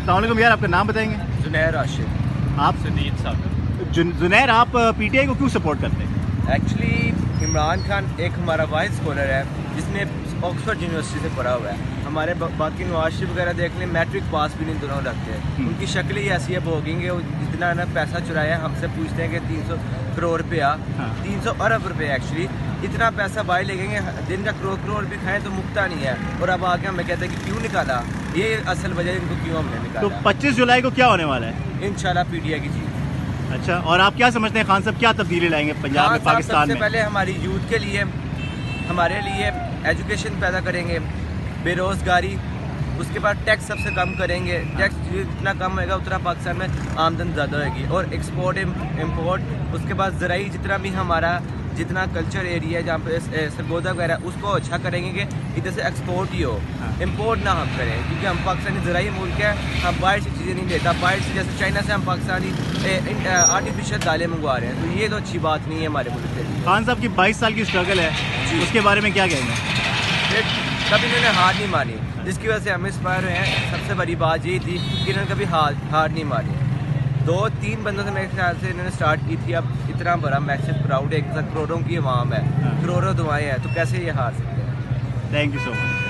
अस्सलाम वालेकुम यार, आपका नाम बताएंगे? जुनैर राशिद। आप? सदीद साहब। जुनैर, आप पीटीआई को क्यों सपोर्ट करते हैं? एक्चुअली इमरान खान एक हमारा वाइस स्कॉलर है जिसने ऑक्सफोर्ड यूनिवर्सिटी से पढ़ा हुआ है। हमारे बाकी नवाज शरीफ वगैरह देख लें, मैट्रिक पास भी नहीं दोनों रखते हैं। उनकी शक्ल ही ऐसी है भोगेंगे, वो जितना ना पैसा चुराया है हमसे पूछते हैं कि 300 करोड़ रुपया, 300 अरब रुपये एक्चुअली, इतना पैसा बाहर लेंगे, दिन का करोड़ करोड़ भी खाएं तो मुक्ता नहीं है। और अब आके हमें कहते हैं कि क्यों निकाला, ये असल वजह इनको क्यों हमने तो निकाला। 25 जुलाई को क्या होने वाला है? इंशाल्लाह पीटीआई की जीत। अच्छा, और आप क्या समझते हैं खान साहब क्या तब्दीली लाएंगे पंजाब में, पाकिस्तान सबसे में? पहले हमारी यूथ के लिए, हमारे लिए एजुकेशन पैदा करेंगे, बेरोज़गारी, उसके बाद टैक्स सबसे कम करेंगे। टैक्स जितना कम होएगा उतना पाकिस्तान में आमदन ज़्यादा होगी, और एक्सपोर्ट इम्पोर्ट, उसके बाद ज़राई जितना भी हमारा जितना कल्चर एरिया है जहाँ पे सरगोदा वगैरह, उसको अच्छा करेंगे कि इधर से एक्सपोर्ट ही हो, इम्पोर्ट ना हम करें, क्योंकि हम पाकिस्तानी ज़राई मुल्क है, हम बाहर से चीज़ें नहीं लेता। बाहर से जैसे चाइना से हम पाकिस्तानी आर्टिफिशियल दालें मंगवा रहे हैं, तो ये तो अच्छी बात नहीं है हमारे मुल्क के लिए। खान साहब की 22 साल की स्ट्रगल है, उसके बारे में क्या कहेंगे? कभी इन्होंने हार नहीं मानी, जिसकी वजह से हम इंस्पायर हुए हैं। सबसे बड़ी बात यही थी कि इन्होंने कभी हार नहीं मानी। 2-3 बंदों से मेरे ख्याल से इन्होंने स्टार्ट की थी, अब इतना बड़ा मैसिव क्राउड है, करोड़ों की आवाम है, करोड़ों दुआएं हैं, तो कैसे ये हार सकते हैं। Thank you so much.